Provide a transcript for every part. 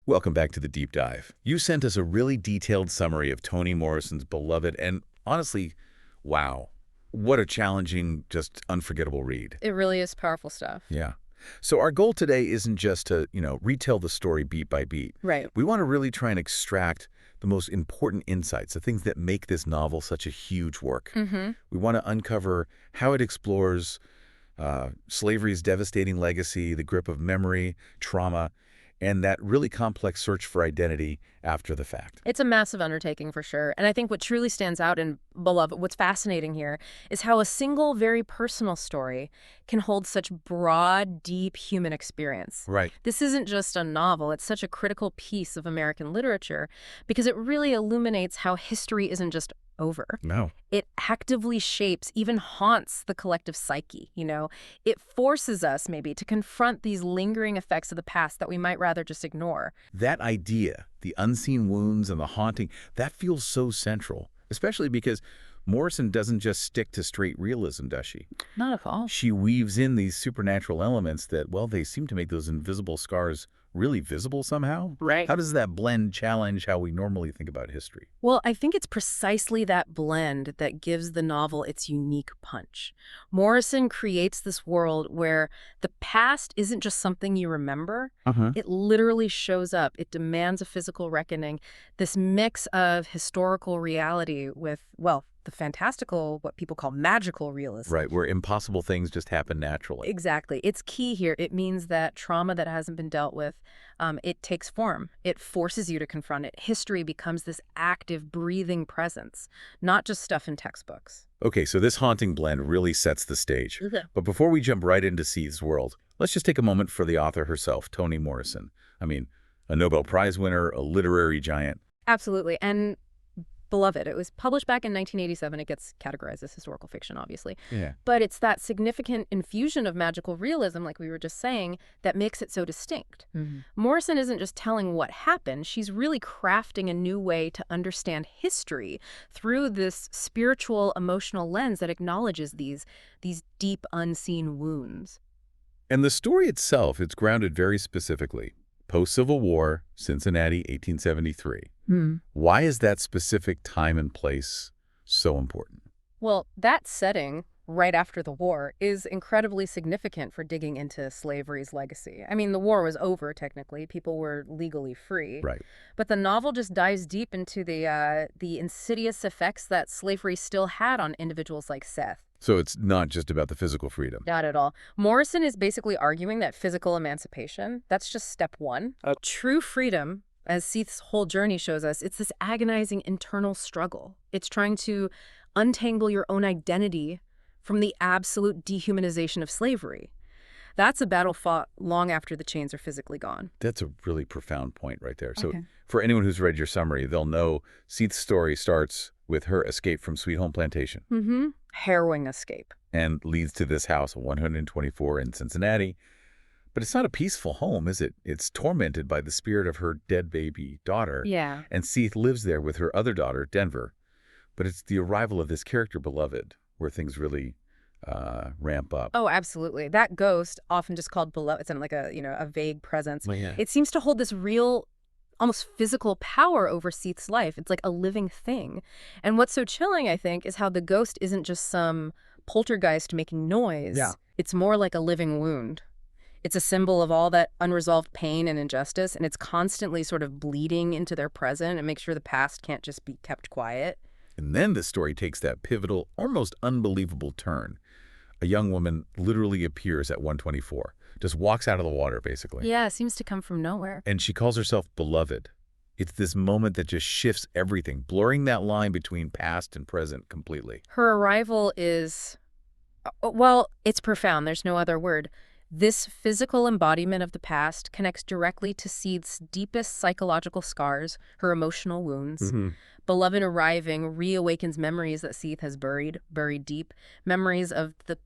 Welcome back to the Deep Dive. You sent us a really detailed summary of Toni Morrison's Beloved, and honestly, wow, what a challenging, just unforgettable read. It really is powerful stuff. Yeah. So our goal today isn't just to, retell the story beat by beat. Right. We want to really try and extract the most important insights, the things that make this novel such a huge work. We want to uncover how it explores slavery's devastating legacy, the grip of memory, trauma, and that really complex search for identity after the fact. It's a massive undertaking for sure. And I think what truly stands out in Beloved, what's fascinating here, is how a single, very personal story can hold such broad, deep human experience. Right. This isn't just a novel. It's such a critical piece of American literature because it really illuminates how history isn't just over. No. It actively shapes, even haunts the collective psyche, It forces us maybe to confront these lingering effects of the past that we might rather just ignore. That idea, the unseen wounds and the haunting, that feels so central, especially because Morrison doesn't just stick to straight realism, does she? Not at all. She weaves in these supernatural elements that, well, they seem to make those invisible scars really visible somehow. Right. How does that blend challenge how we normally think about history? Well, I think it's precisely that blend that gives the novel its unique punch. Morrison creates this world where the past isn't just something you remember. It literally shows up. It demands a physical reckoning. This mix of historical reality with, well, the fantastical, what people call magical realism. Right, where impossible things just happen naturally. Exactly. It's key here. It means that trauma that hasn't been dealt with, it takes form. It forces you to confront it. History becomes this active, breathing presence, not just stuff in textbooks. Okay, so this haunting blend really sets the stage. Okay. But before we jump right into Sethe's world, let's just take a moment for the author herself, Toni Morrison. I mean, a Nobel Prize winner, a literary giant. Absolutely. And Beloved, it was published back in 1987. It gets categorized as historical fiction, obviously. Yeah. But it's that significant infusion of magical realism, like we were just saying, that makes it so distinct. Morrison isn't just telling what happened. She's really crafting a new way to understand history through this spiritual, emotional lens that acknowledges these deep, unseen wounds. And the story itself, it's grounded very specifically. Post-Civil War, Cincinnati, 1873. Why is that specific time and place so important? Well, that setting, right after the war, is incredibly significant for digging into slavery's legacy. I mean, the war was over, technically. People were legally free. Right. But the novel just dives deep into the insidious effects that slavery still had on individuals like Sethe. So it's not just about the physical freedom. Not at all. Morrison is basically arguing that physical emancipation, that's just step one. True freedom, as Sethe's whole journey shows us, it's this agonizing internal struggle. It's trying to untangle your own identity from the absolute dehumanization of slavery. That's a battle fought long after the chains are physically gone. That's a really profound point right there. So Okay. for anyone who's read your summary, they'll know Sethe's story starts with her escape from Sweet Home Plantation. Harrowing escape. And leads to this house, 124 in Cincinnati. But it's not a peaceful home, is it? It's tormented by the spirit of her dead baby daughter. Yeah. And Sethe lives there with her other daughter, Denver. But it's the arrival of this character, Beloved, where things really ramp up. Oh, absolutely. That ghost, often just called Beloved, it's like a vague presence. Well, yeah. It seems to hold this real, almost physical power over Sethe's life. It's like a living thing. And what's so chilling, I think, is how the ghost isn't just some poltergeist making noise. Yeah. It's more like a living wound. It's a symbol of all that unresolved pain and injustice, and it's constantly sort of bleeding into their present and make sure the past can't just be kept quiet. And then the story takes that pivotal, almost unbelievable turn. A young woman literally appears at 124, just walks out of the water, basically. Yeah, it seems to come from nowhere. And she calls herself Beloved. It's this moment that just shifts everything, blurring that line between past and present completely. Her arrival is, well, it's profound. There's no other word. This physical embodiment of the past connects directly to Sethe's deepest psychological scars, her emotional wounds. Beloved arriving reawakens memories that Sethe has buried deep, memories of the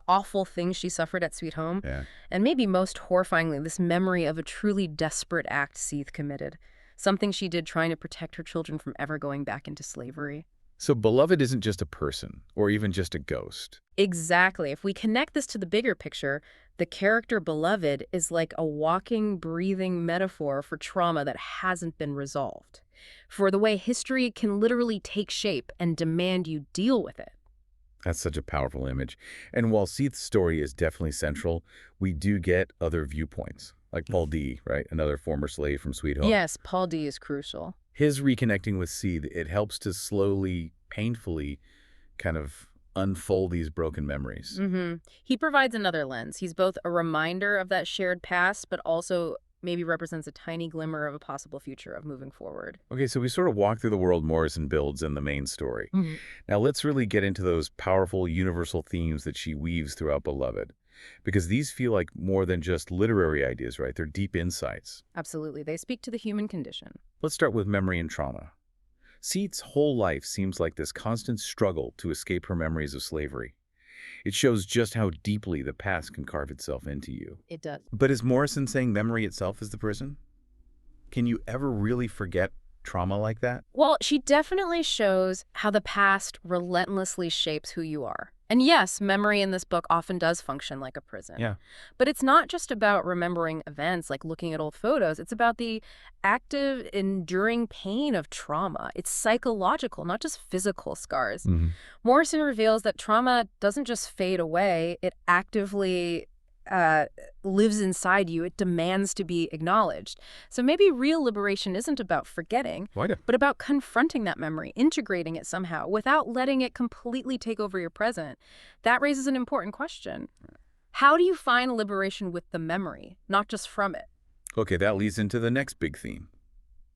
awful things she suffered at Sweet Home, and maybe most horrifyingly, this memory of a truly desperate act Sethe committed, something she did trying to protect her children from ever going back into slavery. So Beloved isn't just a person, or even just a ghost. Exactly. If we connect this to the bigger picture, the character Beloved is like a walking, breathing metaphor for trauma that hasn't been resolved, for the way history can literally take shape and demand you deal with it. That's such a powerful image. And while Seath's story is definitely central, we do get other viewpoints, like Paul D., right? Another former slave from Sweet Home. Yes, Paul D is crucial. His reconnecting with Seath, it helps to slowly, painfully kind of unfold these broken memories. He provides another lens. He's both a reminder of that shared past, but also maybe represents a tiny glimmer of a possible future of moving forward. Okay, so we sort of walk through the world Morrison builds in the main story. Now let's really get into those powerful universal themes that she weaves throughout Beloved, because these feel like more than just literary ideas, right? They're deep insights. Absolutely. They speak to the human condition. Let's start with memory and trauma. Seath's whole life seems like this constant struggle to escape her memories of slavery. It shows just how deeply the past can carve itself into you. It does. But is Morrison saying memory itself is the prison? Can you ever really forget trauma like that? Well, she definitely shows how the past relentlessly shapes who you are. And yes, memory in this book often does function like a prison. Yeah. But it's not just about remembering events, like looking at old photos. It's about the active, enduring pain of trauma. It's psychological, not just physical scars. Morrison reveals that trauma doesn't just fade away. It actively lives inside you. It demands to be acknowledged. So maybe real liberation isn't about forgetting, but about confronting that memory, integrating it somehow, without letting it completely take over your present. That raises an important question. How do you find liberation with the memory, not just from it? Okay, that leads into the next big theme,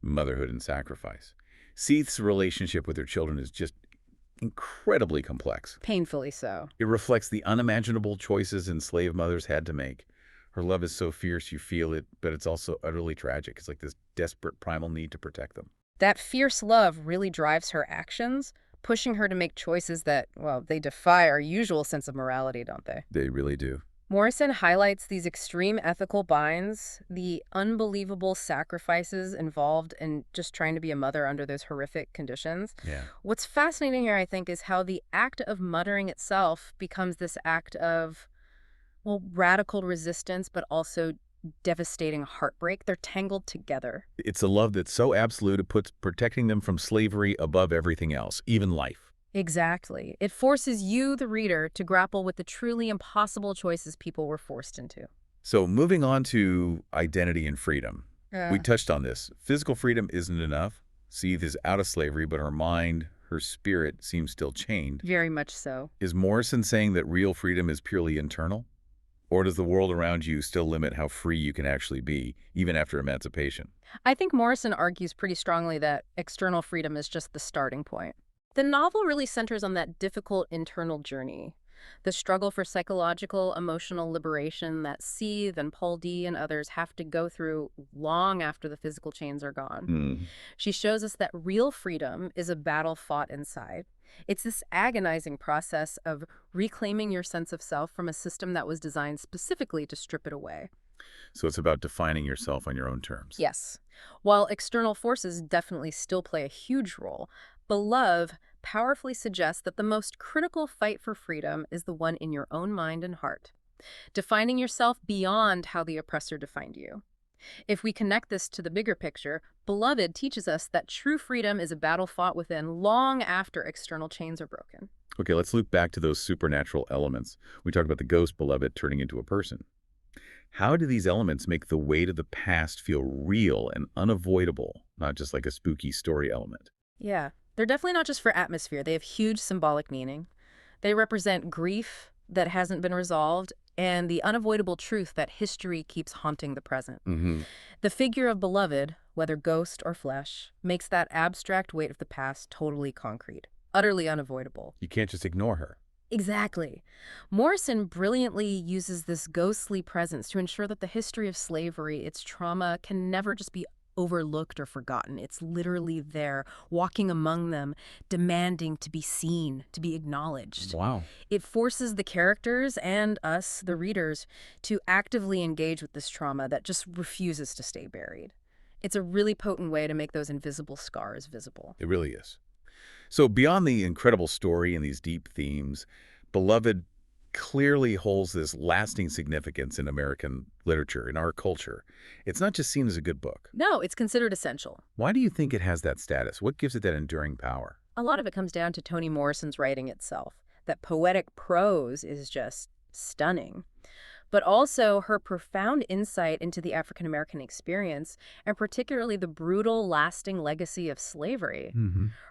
motherhood and sacrifice. Seath's relationship with her children is just incredibly complex. Painfully so. It reflects the unimaginable choices enslaved mothers had to make. Her love is so fierce you feel it, but it's also utterly tragic. It's like this desperate primal need to protect them. That fierce love really drives her actions, pushing her to make choices that, well, they defy our usual sense of morality, don't they? They really do. Morrison highlights these extreme ethical binds, the unbelievable sacrifices involved in just trying to be a mother under those horrific conditions. Yeah. What's fascinating here, I think, is how the act of mothering itself becomes this act of, well, radical resistance, but also devastating heartbreak. They're tangled together. It's a love that's so absolute it puts protecting them from slavery above everything else, even life. Exactly. It forces you, the reader, to grapple with the truly impossible choices people were forced into. So moving on to identity and freedom. We touched on this. Physical freedom isn't enough. Seath is out of slavery, but her mind, her spirit seems still chained. Very much so. Is Morrison saying that real freedom is purely internal? Or does the world around you still limit how free you can actually be, even after emancipation? I think Morrison argues pretty strongly that external freedom is just the starting point. The novel really centers on that difficult internal journey, the struggle for psychological, emotional liberation that Seath and Paul D. and others have to go through long after the physical chains are gone. She shows us that real freedom is a battle fought inside. It's this agonizing process of reclaiming your sense of self from a system that was designed specifically to strip it away. So it's about defining yourself on your own terms. Yes. While external forces definitely still play a huge role, Beloved powerfully suggests that the most critical fight for freedom is the one in your own mind and heart, defining yourself beyond how the oppressor defined you. If we connect this to the bigger picture, Beloved teaches us that true freedom is a battle fought within long after external chains are broken. Okay, let's loop back to those supernatural elements. We talked about the ghost Beloved turning into a person. How do these elements make the weight of the past feel real and unavoidable, not just like a spooky story element? Yeah. They're definitely not just for atmosphere. They have huge symbolic meaning. They represent grief that hasn't been resolved and the unavoidable truth that history keeps haunting the present. The figure of Beloved, whether ghost or flesh, makes that abstract weight of the past totally concrete, utterly unavoidable. You can't just ignore her. Exactly. Morrison brilliantly uses this ghostly presence to ensure that the history of slavery, its trauma, can never just be overlooked or forgotten. It's literally there, walking among them, demanding to be seen, to be acknowledged. Wow. It forces the characters and us, the readers, to actively engage with this trauma that just refuses to stay buried. It's a really potent way to make those invisible scars visible. It really is. So beyond the incredible story and these deep themes, Beloved clearly holds this lasting significance in American literature, in our culture. It's not just seen as a good book. No, it's considered essential. Why do you think it has that status? What gives it that enduring power? A lot of it comes down to Toni Morrison's writing itself. That poetic prose is just stunning. But also her profound insight into the African American experience, and particularly the brutal, lasting legacy of slavery.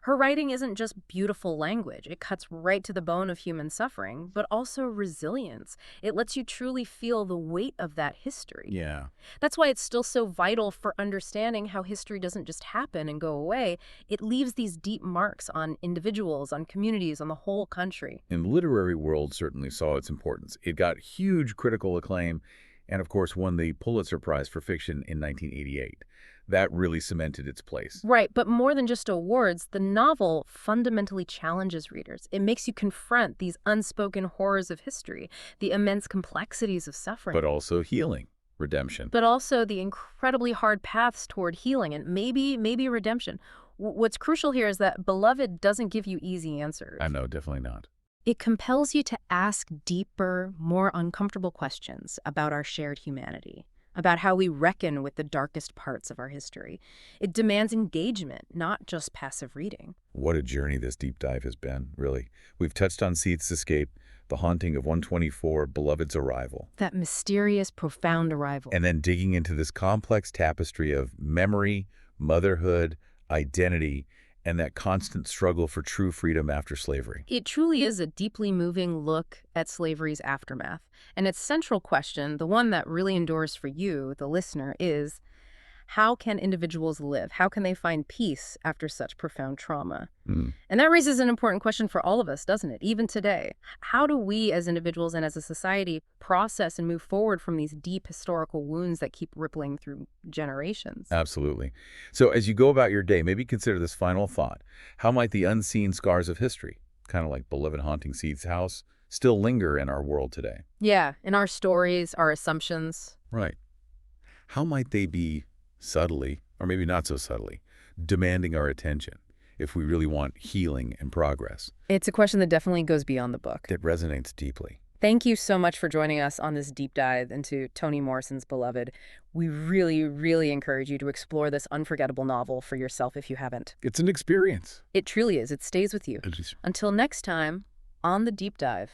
Her writing isn't just beautiful language. It cuts right to the bone of human suffering, but also resilience. It lets you truly feel the weight of that history. Yeah. That's why it's still so vital for understanding how history doesn't just happen and go away. It leaves these deep marks on individuals, on communities, on the whole country. And the literary world certainly saw its importance. It got huge critical acclaim and, of course, won the Pulitzer Prize for Fiction in 1988. That really cemented its place. Right, but more than just awards, the novel fundamentally challenges readers. It makes you confront these unspoken horrors of history, the immense complexities of suffering. But also healing, redemption. But also the incredibly hard paths toward healing and maybe redemption. What's crucial here is that Beloved doesn't give you easy answers. I know, definitely not. It compels you to ask deeper, more uncomfortable questions about our shared humanity, about how we reckon with the darkest parts of our history. It demands engagement, not just passive reading. What a journey this deep dive has been, really. We've touched on Sethe's escape, the haunting of 124, Beloved's arrival. That mysterious, profound arrival. And then digging into this complex tapestry of memory, motherhood, identity, and that constant struggle for true freedom after slavery. It truly is a deeply moving look at slavery's aftermath. And its central question, the one that really endures for you, the listener, is how can individuals live? How can they find peace after such profound trauma? And that raises an important question for all of us, doesn't it? Even today. How do we as individuals and as a society process and move forward from these deep historical wounds that keep rippling through generations? Absolutely. So as you go about your day, maybe consider this final thought. How might the unseen scars of history, kind of like Beloved haunting Sethe's house, still linger in our world today? Yeah, in our stories, our assumptions. Right. How might they be subtly, or maybe not so subtly, demanding our attention if we really want healing and progress? It's a question that definitely goes beyond the book. That resonates deeply. Thank you so much for joining us on this deep dive into Toni Morrison's Beloved. We really, really encourage you to explore this unforgettable novel for yourself if you haven't. It's an experience. It truly is. It stays with you. It is. Until next time, on the deep dive.